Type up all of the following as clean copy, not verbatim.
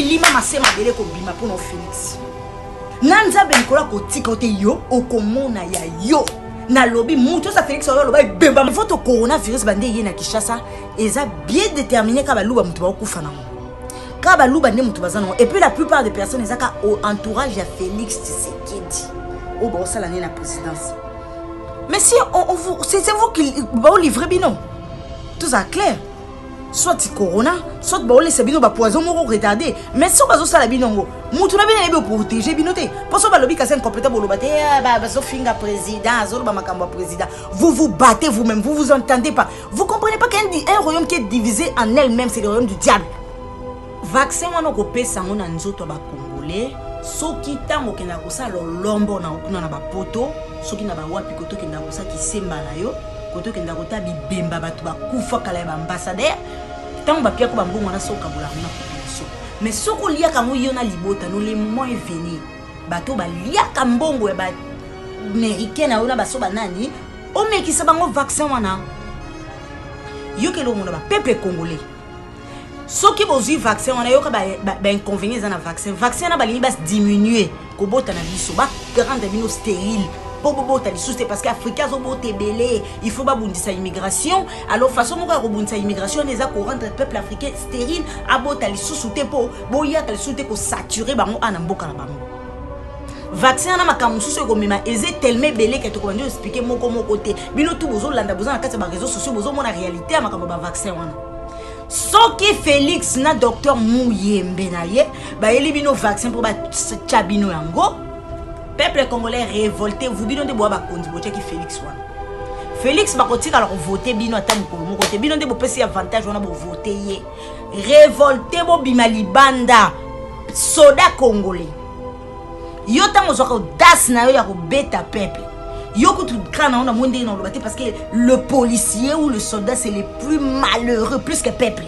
milima masema bele ko bima pour no Félix. Nanza benikola ko tikote yo okomona ya yo. Na lobby muto sa Félix oyo loba bemba votre coronavirus bande ye na Kinshasa eza bien déterminé ka baluba mutu ba kufa nango. Ka baluba ne mutu bazana et puis la plupart des personnes ezaka au entourage ya Félix Tshisekedi. Au bon ça l'année la présidence. Mais si on vous c'est vous qui va livrer bino. Tout ça clair. Soit corona, soit ba laisser bino ba poison moko retardé. Mais si bazo sala binongo, mutu na bino ebe protéger binoté. Parce que ba lobby kasa complète bo lobate ba so finga président, zo ba makambo président. Vous vous battez vous-même, vous vous entendez pas. Vous comprenez pas qu'un royaume qui est divisé en elle-même, c'est le royaume du diable. Vaccin wana ko pesa ngona nzoto ba congolais, soki tango kena ko sa lombo na okuna na ba poto, soki na ba wapi koto kena ko sa kisemba na yo. Koto kenda kota bibemba batu ba kufa kala ba ambassadeur tant ba pia ko ba mbongo na soka bola na population mais soko lia ka mo yona libota no le moment est venu bato ba lia ka mbongo ya ba américain na ona ba so ba nani o mekisa bango vaccin wana yo ke lo mona ba peuple congolais soki bozui vaccin wana yo ka ba inconvénients na vaccin na ba lingi bas diminuer ko bota na biso ba rendre bino stérile. C'est parce qu'Africains ont voté belé, il faut pas bondissa immigration. Alors façon moi rebondissa immigration les a pour rendre le peuple africain stérile, abota les sous-souté pour boya les sous-souté pour saturer bango anamboka na bango. Vaccin na makamusu so ko mema eze tellement belé que tu peux nous expliquer mon côté. Bino tout bozo landa bozo na kati ba réseaux sociaux bozo mona réalité makambo ba vaccin wana. Soki Félix na docteur Mouyembe na ye ba eli bino vaccin pour ba tchabino yango. Peuple congolais révolté, vous bino de bois ba kondi boche ki Félix wana. Félix ba kotika alors voter bino ata mukolo moko te bino de bo pesi avantage wana bo voter ye. Révolté bo bima libanda soda congolais. Yo tango zoko das na yo ya ko beta peuple. Yo ko tout kana on a monde na lo parce que le policier ou le soldat c'est les plus malheureux plus que peuple.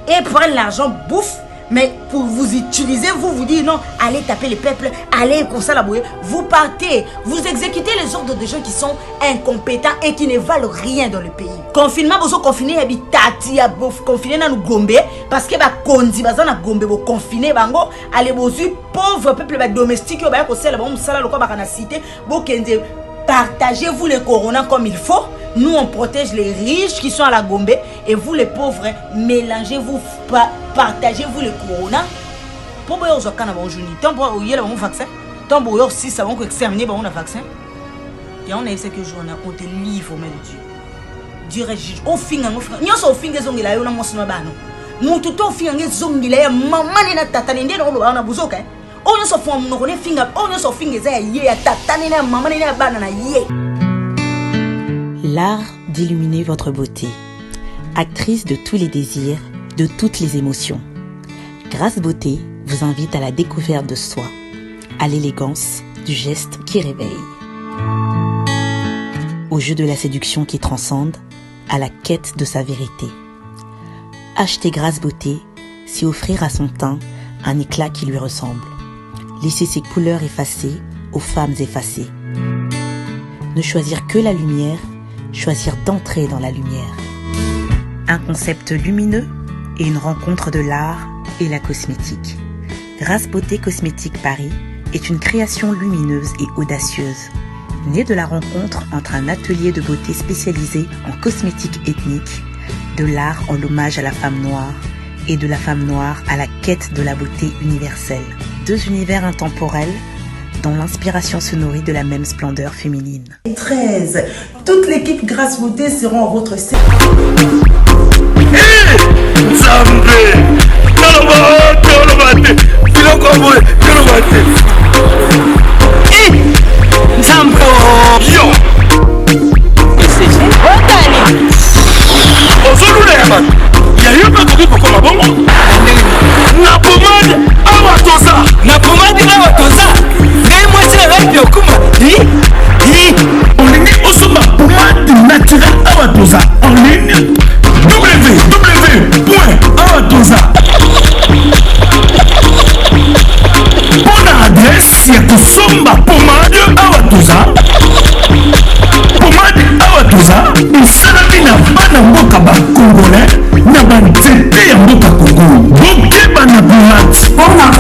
Et prennent l'argent bouffe. Mais pour vous utiliser, vous dites non, allez taper le peuple, allez comme ça la bouée. Vous partez, vous exécutez les ordres de gens qui sont incompétents et qui ne valent rien dans le pays. Confinement, vous confinez habitati, vous confinez dans le Gombe parce que bah kondi bazana Gombe vous confinez bango, allez vous pauvre peuple bah domestique yo bah ko sala ba musala lokwa ba kana cité, bo kende partagez-vous le corona comme il faut. Nous on protège les riches qui sont à la Gombe et vous les pauvres mélangez-vous, partagez-vous le corona. Pour boire au Canada bonjour ni tant pour y aller bon vaccin, tant pour y aussi ça va exterminer bon vaccin. Et on a ce que jour on te livre au main de Dieu. Dieu régit au fin nyoso au fin ngezongela yo na mosima bano. Mutu to fin ngezongela ya mama ni na tata ni ndeno lo na buzoka. On nyoso fo mnoko ne finga, on nyoso finga za ye ya tata ni na mama ni na bana na ye. L'art d'illuminer votre beauté. Actrice de tous les désirs, de toutes les émotions. Grâce Beauté vous invite à la découverte de soi, à l'élégance du geste qui réveille. Au jeu de la séduction qui transcende, à la quête de sa vérité. Acheter Grâce Beauté, c'est offrir à son teint un éclat qui lui ressemble. Laisser ses couleurs effacées aux femmes effacées. Ne choisir que la lumière, choisir d'entrer dans la lumière. Un concept lumineux et une rencontre de l'art et la cosmétique. Grâce Beauté Cosmétique Paris est une création lumineuse et audacieuse, née de la rencontre entre un atelier de beauté spécialisé en cosmétique ethnique, de l'art en hommage à la femme noire et de la femme noire à la quête de la beauté universelle. Deux univers intemporels dont l'inspiration se nourrit de la même splendeur féminine. 13. Toute l'équipe Grâce Beauté seront en votre service. En ligne www.awatoza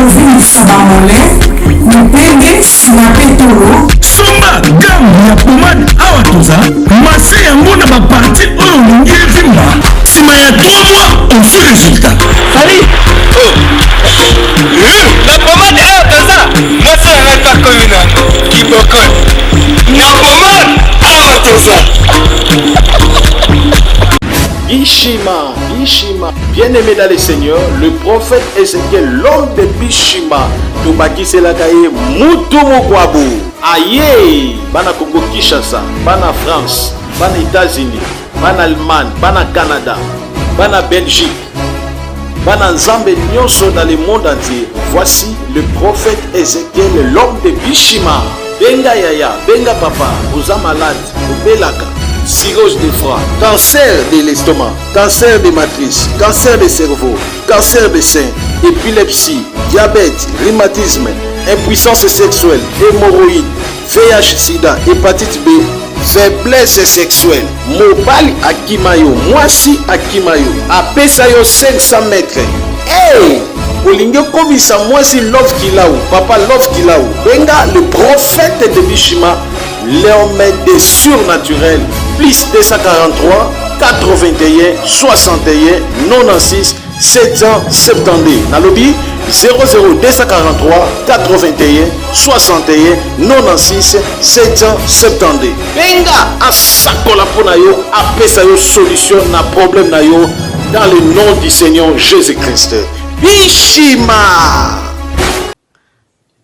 kovingisa bamole mipenge nsima mpe tolo somba gamu ya pomade awa toza mase yango na baparti oyo olingi evimba nsima ya 3 mois on fait résultat ali la pomade awa toza mase yanga takomi nango kiboko na pomade awa toza Bishima, Bishima, bien-aimé dans le Seigneur, le prophète Ézéchiel, l'homme de Bishima, Tobaki Selakaye, Moutomo Kwabo, Aye, Bana Congo Kinshasa, Bana France, Bana États-Unis, Bana Allemagne, Bana Canada, Bana Belgique, Bana Nzambe Nyonso dans le monde entier. Voici le prophète Ézéchiel, l'homme de Bishima. Benga Yaya, Benga Papa, vous êtes malade, vous belaka. Cirrhose de foie, cancer de l'estomac, cancer de matrice, cancer de cerveau, cancer de sein, épilepsie, diabète, rhumatisme, impuissance sexuelle, hémorroïde, VIH, sida, hépatite B, faiblesse sexuelle, mobali akimayo, mwasi akimayo, apesayo 500 mètres. Hey! Olinge komisa mwasi love kilaou, papa love kilaou. Benga le prophète de Bishima, l'homme des surnaturels. Plus 243 81 61 96 770. Nalobi 00 243 81 61 96 770. Benga asakola pona yo apesa yo solution na problème na yo dans le nom du Seigneur Jésus-Christ. Bishima.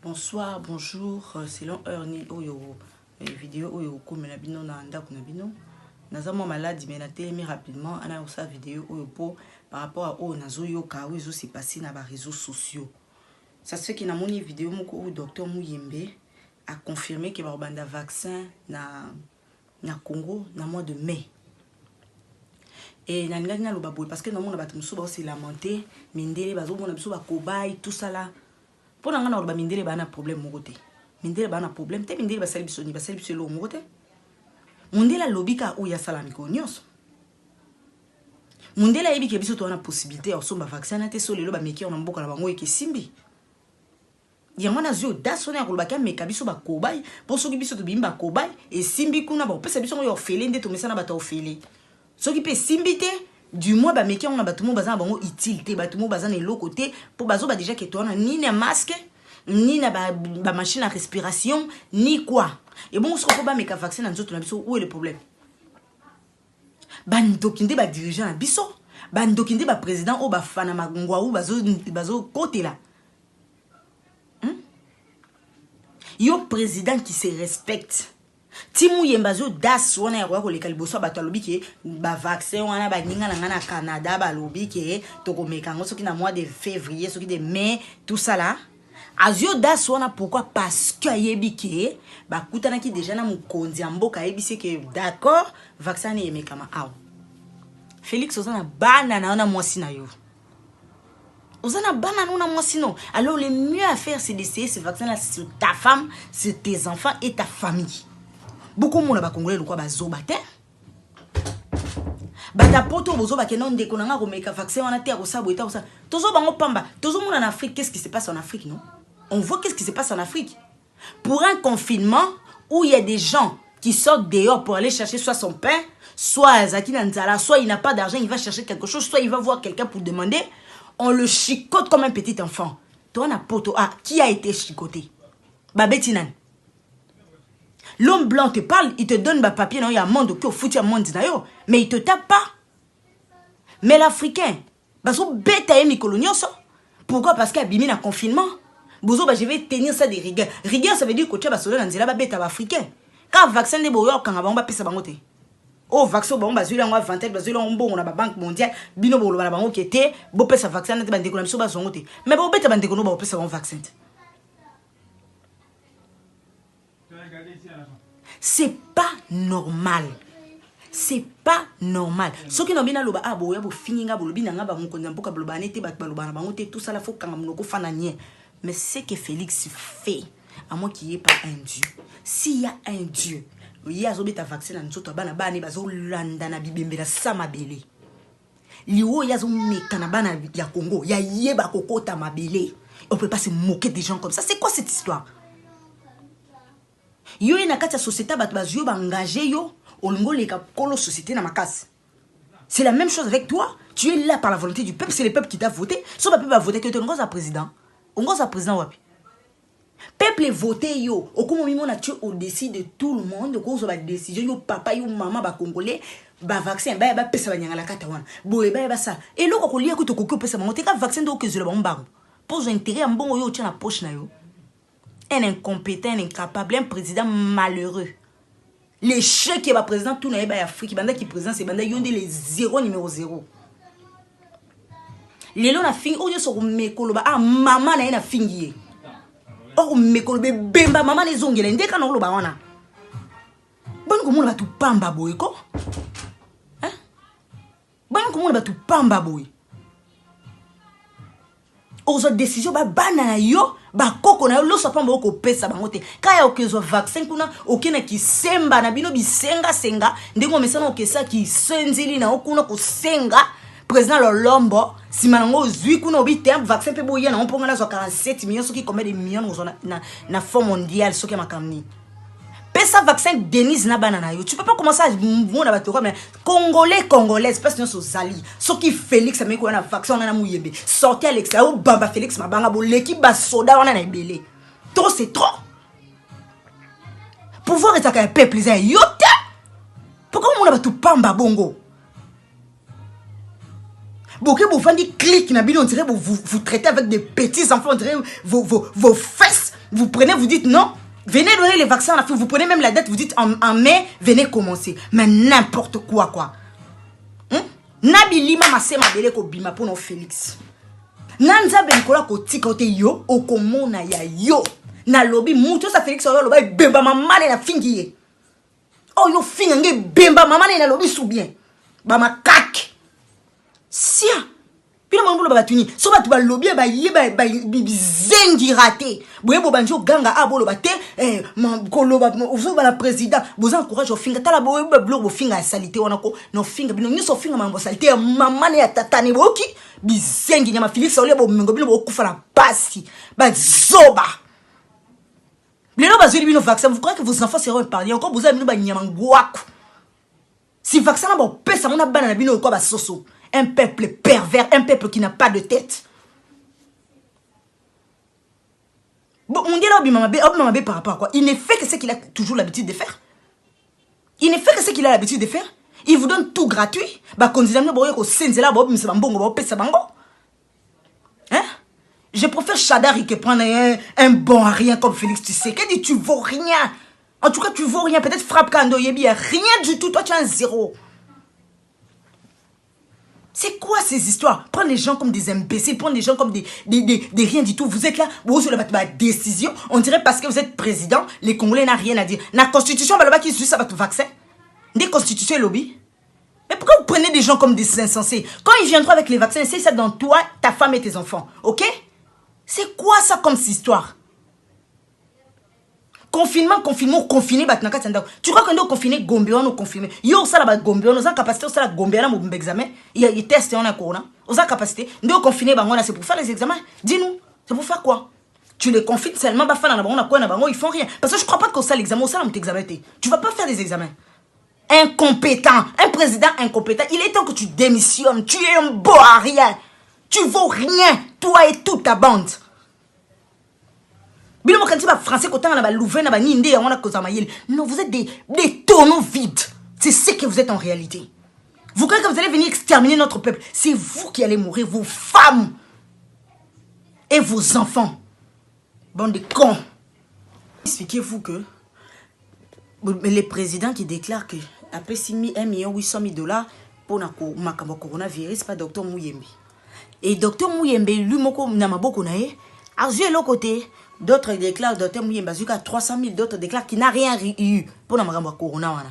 Bonsoir, bonjour, selon heure ni oyo vidéo oyo comme na bino na ndako na bino. Naza mo malade mais na télémi rapidement ana osa vidéo oyo po par rapport à o nazo yoka o ezo se passer na ba réseaux sociaux. Ça se fait que na moni vidéo moko o docteur Muyembe a confirmé que ba banda vaccin na Congo na mois de mai. Et na ngani na loba boy parce que na mona bato muso ba se lamenter mindele bazo mona biso ba cobaye tout ça là. Pour nga na loba mindele ba na problème moko te. Mindele ba na problème te mindele ba sali biso ni ba sali biso lo moko te. Mundela lobika o ya sala miko nyonso. Mundela yebi ke biso to na possibilité ya somba vaccin na te so lelo ba meki on mboka na bango eke simbi. Yango na zio dasone ya kolobaka meka biso ba kobay po soki biso to bimba kobay e simbi kuna ba pesa biso yo fele nde to mesana ba to fele. Soki pe simbi te du moins ba meki on na batumo bazana bango utilité batumo bazana eloko te po bazo ba déjà ke to na ni na masque ni na ba machine à respiration ni quoi. Et bon, ce qu'on peut pas mettre vaccin dans notre biso, où est le problème? Bandokinde ba dirigeant na biso, bandokinde ba président ou ba fana magongwa ou bazo côté là. Yo président qui se respecte. Timu yembazo das wana ya ko leka liboso bato lobi ke ba vaccin wana ba ninga na Canada ba lobi ke to ko mekango soki na mois de février, soki de mai, tout ça là. Azio das wana pourquoi? Parce que yebike ba kutana ki déjà na mukonzi amboka yebise ke d'accord vaccin ni emekama aw. Félix ozana bana na mwasi na yo. Ozana bana na mwasi no. Alors le mieux à faire c'est d'essayer ce vaccin là sur ta femme, sur tes enfants et ta famille. Beaucoup mona ba congolais lokwa bazo bate. Bata poto bozo ba kenon de konanga ko meka vaccin wana te ko sabo eta ko sa. Tozo bango pamba. Tozo mona en Afrique, qu'est-ce qui se passe en Afrique non? On voit qu'est-ce qui se passe en Afrique. Pour un confinement où il y a des gens qui sortent dehors pour aller chercher soit son pain, soit Zaki Nanzala, soit il n'a pas d'argent, il va chercher quelque chose, soit il va voir quelqu'un pour demander, on le chicote comme un petit enfant. Toi, on a poto. Ah, qui a été chicoté? Babetinan. L'homme blanc te parle, il te donne un papier, non, il y a un monde qui est foutu à monde, mais il te tape pas. Mais l'Africain, parce que bête à colonioso. Pourquoi? Parce qu'il y a bimé dans le confinement. Bozo, je vais tenir ça de rigueur. Rigueur, ça veut dire que tu as un bête africain. Quand le vaccin de Boyo, quand on va passer à bangote. Oh, vaccin, on va zuler, on va vanter, on a la banque mondiale, bino bolo, la banque qui était, bon, pèse un vaccin, on a des économies sur la zone. Mais bon, bête à banque, on va passer un vaccin. C'est pas normal. C'est pas normal. Ce qui n'a pas loba abo ya bo fininga bo lobi nanga ba mukonza mpoka loba nete ba loba na bango te tout ça la faut kanga munoko fananie. Mais c'est que Félix fait à moins qu'il n'y ait pas un Dieu. S'il y a un Dieu, il y a un vaccin dans notre bana bana bazo landa na bibembe la samabele. Liwo ya zo mekana bana ya Congo ya yeba kokota mabele. On ne peut pas se moquer des gens comme ça. C'est quoi cette histoire? Yo y a une société qui va engager yo. Société na makas. C'est la même chose avec toi. Tu es là par la volonté du peuple. C'est le peuple qui t'a voté. Si le peuple va voter que tu es un président. On va président wapi. Peuple est voté yo. Au moment où on décide de tout le monde, on va décision yo papa yo maman ba congolais ba vaccin ba pesa ba nyangala kata wana. Boye ba ça. Et là ko lié ko to ko pesa ba ka vaccin do ke zela ba mbango. Pose intérêt en bon yo tient la poche na yo. Un incompétent, un incapable, un président malheureux. L'échec qui est président tout na ba Afrique, banda qui président c'est banda yonde les 0 numéro 0. Lelo na fingi oyo so mekolo ba maman na fingi. Oh mekolo be bemba maman les ongela ndeka na lo ba wana. Bon ko mona ba tu pamba boy ko? Hein? Bon ko mona ba tu pamba boy. Ozo décision ba banana yo ba koko na yo lo so pamba ko pesa bango te. Kaya okezo vaccin kuna okena ki semba na bino bisenga senga ndengo mesana okesa ki senzili na okuna ko senga. Président Lolombo, si manango zui kuna obi te vaccin pe boya na on ponga na 47 millions ceux qui commettent des millions na fonds mondial ceux qui makamni. Pesa vaccin Denise na banana yo. Tu peux pas commencer à mona batoko mais congolais parce que nous sali. Ceux qui Félix ameko na vaccin na muyembe. Sortez Alex ou bamba Félix mabanga bo l'équipe ba soda on na ebele. Trop c'est trop. Pouvoir est un peuple les yo te. Pourquoi mona batu pamba bongo? Beaucoup vous faites clic na bino, on dirait vous traitez avec des petits enfants, on dirait vos fesses, vous prenez, vous dites non, venez donner les vaccins à la fin, vous prenez même la date, vous dites en mai, venez commencer. Mais n'importe quoi. Nabi lima masema bele ko bima pour nos Félix. Nanza benikola ko tikote yo, okomona ya yo. Na lobby muto sa Félix oyo loba bemba mamane na fingiye. Oh yo fingange bemba mamane na lobby sou bien. Ba makak. Sia pila mambo ba batuni so ba tu ba lobby ba yeba ba zengi raté boye bo banjo ganga abolo ba te kolo ba ozo ba la président vous encourage au finga tala boye ba blog bo finga salité wana ko no finga bino nyo so finga mambo salité mama ne ya tatane boki bizengi nyama Félix ole bo mengo bino bo kufa la pasi ba zoba lelo ba zeli bino vaccin vous croyez que vos enfants seront épargnés encore vous avez bino ba nyama ngwaku si vaccin na bo pesa mona bana na bino ko ba soso. Un peuple pervers, un peuple qui n'a pas de tête. Bon, on dit là, par rapport à quoi? Il ne fait que ce qu'il a toujours l'habitude de faire. Il ne fait que ce qu'il a l'habitude de faire. Il vous donne tout gratuit. Bah, quand hein? Je préfère Chadari que prendre un bon à rien comme Félix Tshisekedi. Tu vaux rien. En tout cas, tu vaux rien. Peut-être frappe Kando Yebi. Rien du tout. Toi, tu as un zéro. C'est quoi ces histoires? Prendre les gens comme des imbéciles, prendre les gens comme des rien du tout. Vous êtes là, vous avez la décision. On dirait parce que vous êtes président, les Congolais n'ont rien à dire. La constitution, qui suit ça va tout vaccin. Des constitutions lobby. Mais pourquoi vous prenez des gens comme des insensés? Quand ils viendront avec les vaccins, c'est ça dans toi, ta femme et tes enfants. Ok? C'est quoi ça comme cette histoire? Confinement, confiné, tu crois qu'on doit confiner Gombe, on doit confiner. Yo, ça là, Gombe, on a capacité, ça là, Gombe, on a mon examen. Il y a des tests, on a corona. On a capacité. On doit confiner, c'est pour faire les examens. Dis-nous, c'est pour faire quoi? Tu les confines seulement, on a quoi, ils font rien. Parce que je crois pas que ça l'examen, ça là, on t'examène. Tu vas pas faire des examens. Incompétent, un président incompétent. Il est temps que tu démissionnes. Tu es un beau à rien. Tu vaux rien, toi et toute ta bande. Français, non, vous êtes des tonneaux vides. C'est ce que vous êtes en réalité. Vous croyez que vous allez venir exterminer notre peuple? C'est vous qui allez mourir, vos femmes et vos enfants. Bande de cons. Expliquez-vous que les présidents qui déclarent que après 1,8 $, pour le coronavirus, c'est pas Dr Muyembe. Et Dr Muyembe, lui, Namaboko Nae, a joué l'autre côté. D'autres déclarent, Dr Muyembe, 300 000, d'autres déclarent qu'il n'a rien eu pour le corona.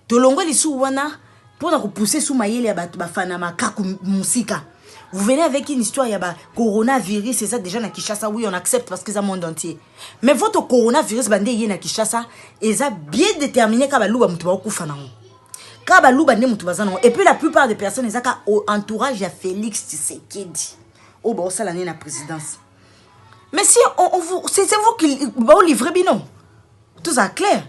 Tolongo les sous wana pour repousser sous maïle ya bafana makaku musika. Vous venez avec une histoire ya ba coronavirus, c'est ça déjà na Kinshasa, oui on accepte parce que c'est le monde entier. Mais votre coronavirus bande yé na Kinshasa, ils a bien déterminé ka ba luba mutu ba kufa na. Ka ba luba ne mutu bazana. Et puis la plupart des personnes ils a ka entourage ya Félix Tshisekedi. Oh ba ça l'année na présidence. Mais si c'est vous qui vous livrez bino. Tout ça clair.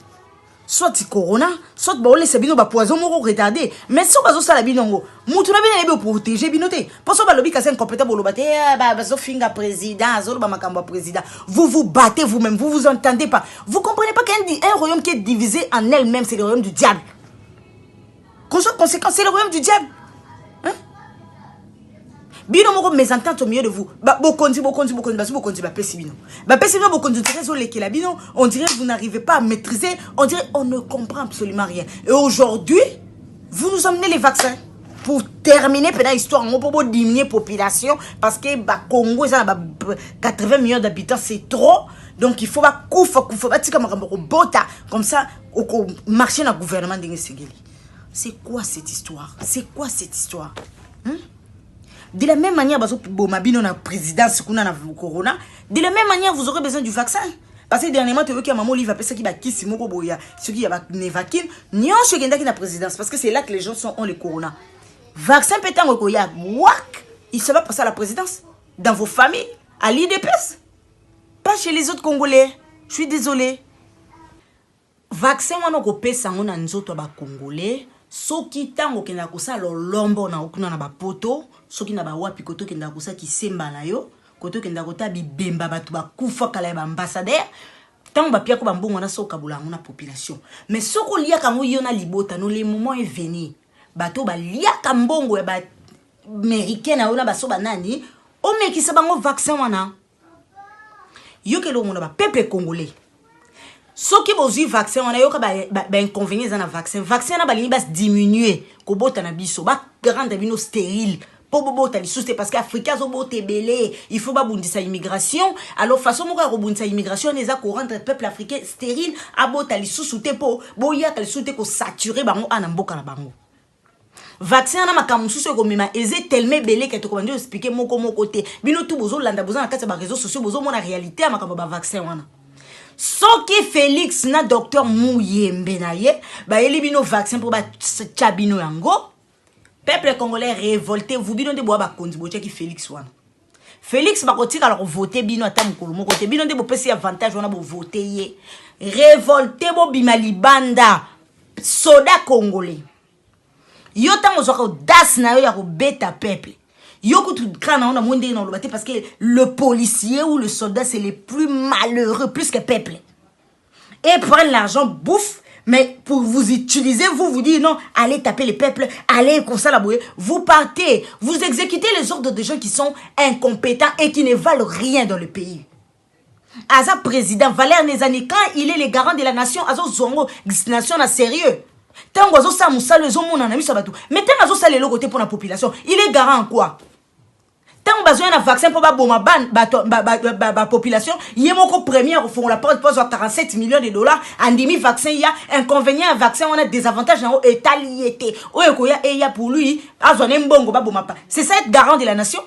Soit corona, soit ba laisser bino ba poison moko retardé. Mais si bazo sala binongo, mutu na bino ebe protéger binoté. Parce que ba lobi ka c'est incompétent bo lobate bazo finga président, zo ba makambo président. Vous vous battez vous-même, vous vous entendez pas. Vous comprenez pas qu'un royaume qui est divisé en elle-même, c'est le royaume du diable. Conséquence, c'est le royaume du diable. Hein? Bino moko mésentente au milieu de vous. Bokonzi, pesi bino. Pesi bino, bokonzi, bino. On dirait que vous n'arrivez pas à maîtriser. On dirait on ne comprend absolument rien. Et aujourd'hui, vous nous emmenez les vaccins. Pour terminer, pendant l'histoire, on peut diminuer la population. Parce que Congo, 80 millions d'habitants, c'est trop. Donc il faut comme ça, marcher dans le gouvernement de Segeli. C'est quoi cette histoire? C'est quoi cette histoire? De la même manière, Bomabino na présidence kuna na corona. De la même manière, vous aurez besoin du vaccin. Parce que dernièrement, tu veux qu'il y a maman qui va passer qui va kissi moko boya, ceux qui va nevakine, nyon ceux qui na présidence parce que c'est là que les gens ont le corona. Vaccin pétant au koya, wak, il se va passer à la présidence dans vos familles, à l'IDPS. Pas chez les autres Congolais. Je suis désolé. Vaccin wana ko pesa ngona nzoto ba Congolais. Soki tango kenda kosa lombo na okuna na ba poto, soki na ba wapi koto kenda kosa ki semba na yo, koto kenda kota bibemba batu ba kufa kala ba ambassadeur, tango ba pia ko ba mbongo na soka bulango na population. Mais soko lia kango yo na libota no le moment est venu. Bato ba lia kambongo ya ba américain na ona ba so ba nani, o mekisa bango vaccin wana. Yo ke lo mona ba peuple congolais. Ceux qui ont eu vaccin, on a eu des inconvénients dans le vaccin. Le vaccin a diminué. Ko bota na biso, ba rendre bino stérile. Po bota li souste parce qu'Africains ont boté belé. Il faut pas boundi sa immigration. Alors façon mo ka boundi sa immigration, les a ko rendre peuple africain stérile. A bota li souste po, boya ka li souste ko saturer bango ana mboka na bango. Vaccin na makamususu ko mema eze tellement belé que to ko bandi expliquer moko côté. Bino tout bozo landa bozo na kati ba réseaux sociaux bozo mona réalité a makamba ba vaccin wana. Soki Félix na docteur Mouyembe na ye, ba elibino vaccin pour ba tchabino yango. Peuple congolais révolté, vous bino de boa ba kondi bo tchaki Félix wana. Félix ba kotika alors voter bino ata mukolo moko te bino de bo pesi avantage wana bo voter ye. Révolté bo bimali banda soda congolais. Yo tango zoko das na yo ya ko beta peuple. Yoko tout crâne on a moins dans le parce que le policier ou le soldat c'est les plus malheureux plus que peuple. Et prennent l'argent bouffe mais pour vous utiliser vous dites non allez taper les peuples allez comme ça la bouée vous partez vous exécutez les ordres de gens qui sont incompétents et qui ne valent rien dans le pays. Aza président Valère Nezani quand il est le garant de la nation azo zongo nation na sérieux. Tango azo sa musalo zo mona na miso batou mais tango azo sa le côté pour la population il est garant en quoi? Tant besoin d'un vaccin pour la population, il y a mon premier au fond la porte pose 47 millions de dollars. En demi vaccin, il y a inconvénient un vaccin, on a des avantages dans l'état liété. Il y a pour lui, c'est ça être garant de la nation.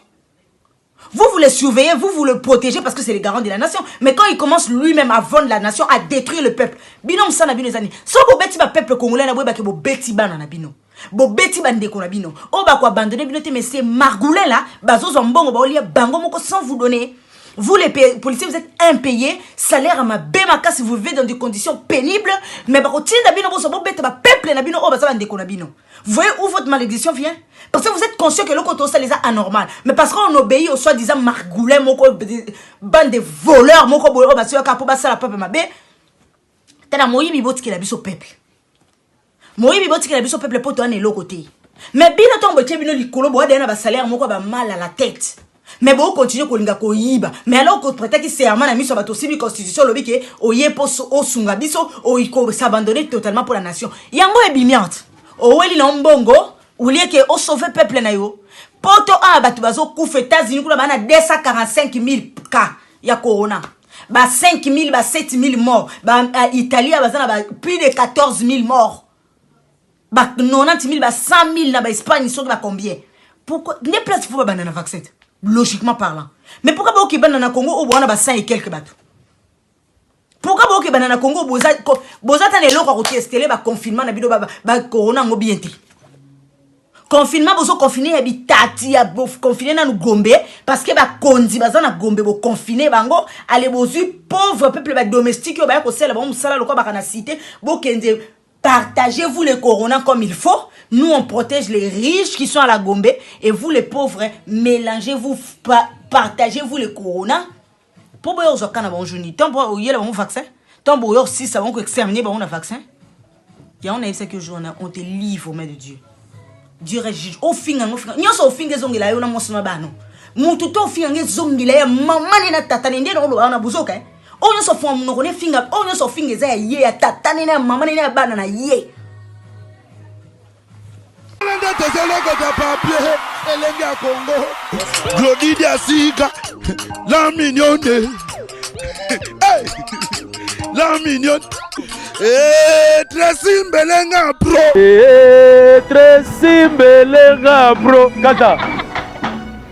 Vous le surveillez, vous le protégez parce que c'est le garant de la nation. Mais quand il commence lui-même à vendre la nation, à détruire le peuple, binom ça na bino zani. So bo beti ba peuple congolais na bo ba ke bo beti bana na bino. Bo beti bande ko na bino. O ba ko abandonner bino te mais c'est margoulin là, bazo zombongo ba olia bango moko sans vous donner. Vous les policiers vous êtes impayés, salaire à ma bemaka si vous vivez dans des conditions pénibles, mais ba ko tinda bino bo so bo beti ba peuple na bino o ba ça bande ko na bino. Vous voyez où votre malédiction vient? Parce que vous êtes conscient que le côté ça les a anormal. Mais parce qu'on obéit au soi-disant margoulin, bande de voleurs, moko boyo ba soka po ba sala peuple mabe. Tana moyi biboti ki la biso peuple. Moyi biboti ki la biso peuple poto ane lo côté. Mais bino tombe ke bino likolo bo dena ba salaire moko ba mal à la tête. Mais bon continue ko linga ko yiba. Mais alors ko prêter ki serment na miso ba to sibi constitution lobi ke oye po o sunga biso o iko s'abandonner totalement pour la nation. Yango e bimiante. O weli na mbongo ou lié que au sauver peuple na yo poto a batu bazo kufa États-Unis kuna bana 245 000 cas ya corona ba 5 000 ba 7 000 morts ba Italie bazana ba plus de 14 000 morts ba 90 000 ba 100 000 na ba Espagne so ba combien pourquoi ne place pour banana vaccin logiquement parlant mais pourquoi ba ki banana Congo au bona ba 100 et quelques batu pourquoi ba ki banana Congo boza tane loko ko tester ba confinement na bido ba corona ngo bienti. confinement bozo confiner ya bitati ya bof confiner na Gombe parce que ba konzi baza na Gombe bo confiner bango ale bozu pauvre peuple ba domestique ba ko sala ba musala lokwa ba kana cité bo kenze partagez-vous le corona comme il faut. Nous on protège les riches qui sont à la Gombe et vous les pauvres mélangez-vous partagez-vous le corona pour boyo zo kana ba jouni tant bo yela ba vaccin tant bo yo si ça va ko exterminer ba on a vaccin ya on a ce que jour on te livre aux mains de Dieu. Dieu juge au fin nyoso au fin gezongela yo na mosoma bano mutu to fin ngezongela ya mama na tata nende no lo na buzoka o nyoso fo mu no ne finga o nyoso finga za ye ya tata na mama na bana na ye Lenda tezoloko ta papier elengi ya Congo Glodidi asika la mignonne hey la mignonne Tracy Mbelenga bro Tracy Mbelenga bro kata